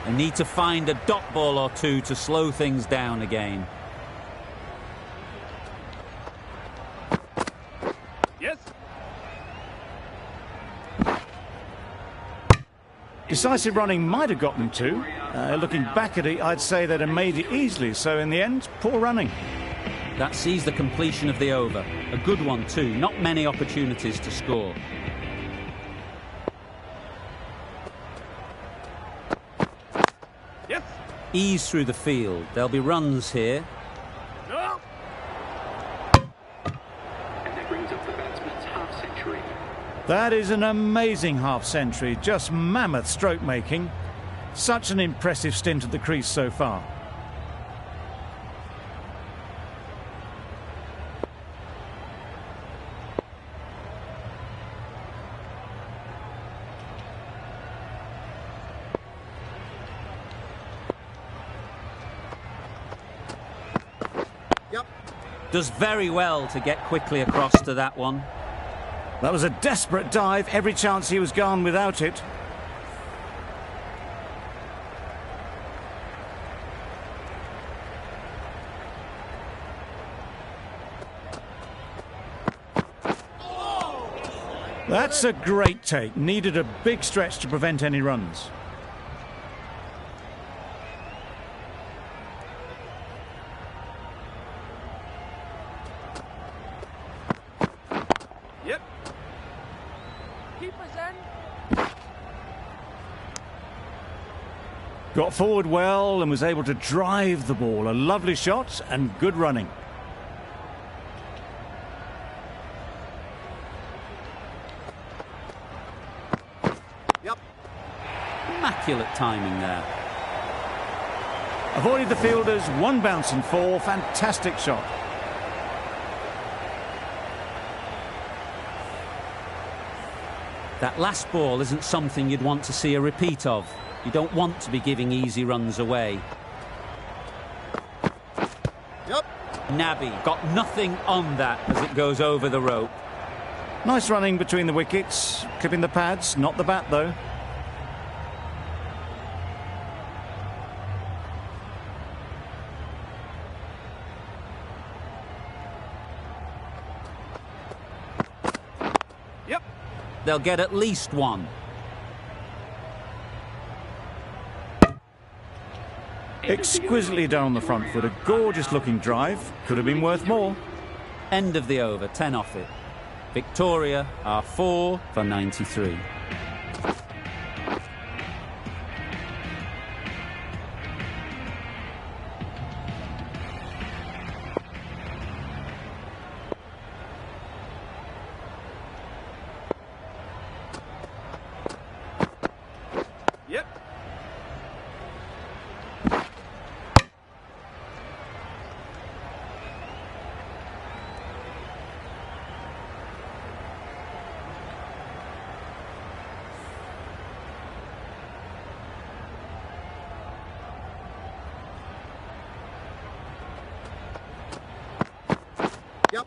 They need to find a dot ball or 2 to slow things down again. Yes. Decisive running might have got them 2. Looking back at it, I'd say they'd have made it easily. So in the end, poor running. That sees the completion of the over. A good one too. Not many opportunities to score. Yes. Ease through the field. There'll be runs here. No. And that brings up the batsman's half-century. That is an amazing half-century. Just mammoth stroke making. Such an impressive stint at the crease so far. Yep. Does very well to get quickly across to that one. That was a desperate dive. Every chance he was gone without it. That's a great take. Needed a big stretch to prevent any runs. Yep. Got forward well and was able to drive the ball. A lovely shot and good running. Yep. Immaculate timing there. Avoided the fielders, one bounce and four. Fantastic shot. That last ball isn't something you'd want to see a repeat of. You don't want to be giving easy runs away. Yep. Nabby got nothing on that as it goes over the rope. Nice running between the wickets. Clipping the pads, not the bat though. Yep. They'll get at least one. Exquisitely done on the front foot. A gorgeous looking drive. Could have been worth more. End of the over, 10 off it. Victoria are 4 for 93. Yep. Yep.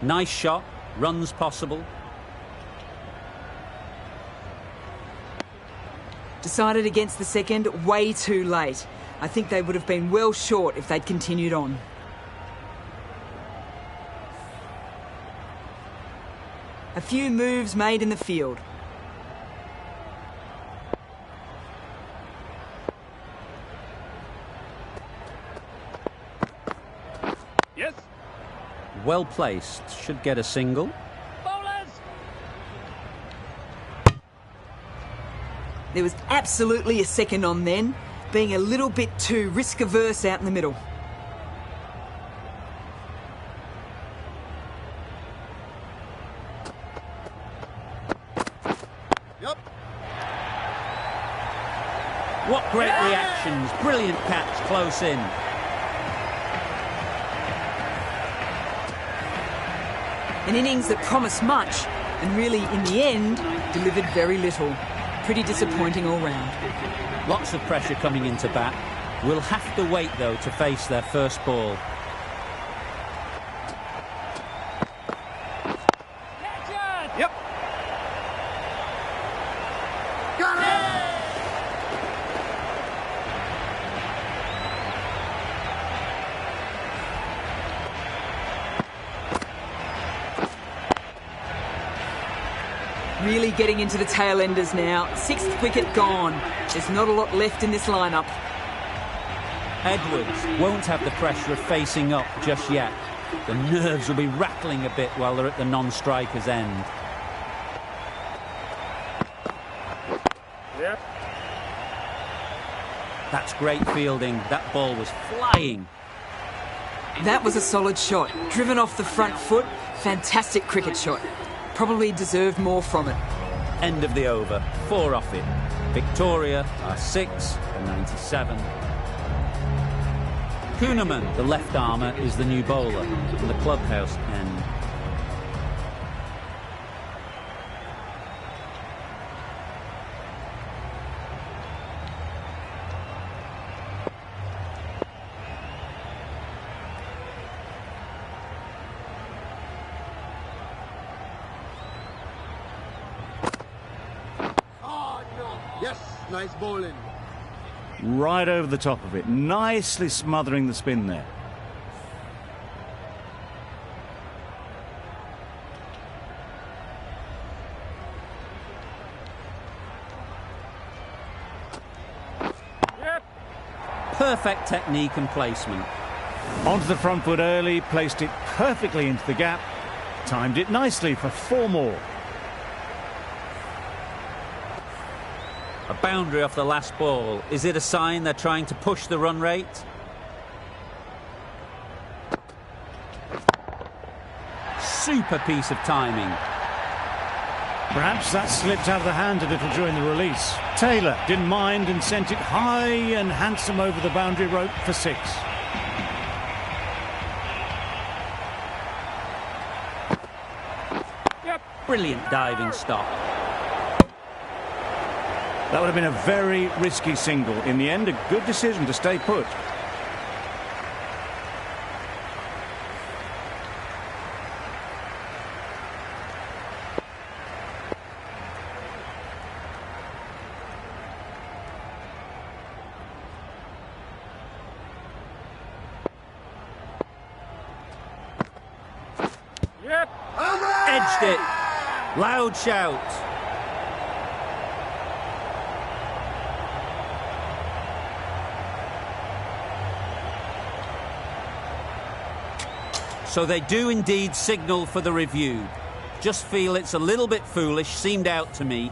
Nice shot, runs possible. Decided against the second way too late. I think they would have been well short if they'd continued on. A few moves made in the field. Yes. Well placed, should get a single. Bowlers. There was absolutely a second on then, being a little bit too risk-averse out in the middle. Yep. What great reactions, brilliant catch close in. An innings that promised much and really, in the end, delivered very little. Pretty disappointing all round. Lots of pressure coming into bat. We'll have to wait, though, to face their first ball. Yep. Got it. Really getting into the tail enders now. Sixth wicket gone. There's not a lot left in this lineup. Edwards won't have the pressure of facing up just yet. The nerves will be rattling a bit while they're at the non-striker's end. Yep. That's great fielding. That ball was flying. That was a solid shot. Driven off the front foot. Fantastic cricket shot. Probably deserved more from it. End of the over. 4 off it. Victoria are 6 for 97. Kuhneman, the left armour, is the new bowler from the clubhouse end. Yes. Nice bowling. Right over the top of it. Nicely smothering the spin there. Perfect technique and placement. Onto the front foot early, placed it perfectly into the gap, timed it nicely for 4 more. A boundary off the last ball. Is it a sign they're trying to push the run rate? Super piece of timing. Perhaps that slipped out of the hand a little during the release. Taylor didn't mind and sent it high and handsome over the boundary rope for 6. Brilliant diving stop. That would have been a very risky single. In the end, a good decision to stay put. Edged it. Loud shout. So they do indeed signal for the review. Just feel it's a little bit foolish, seemed out to me.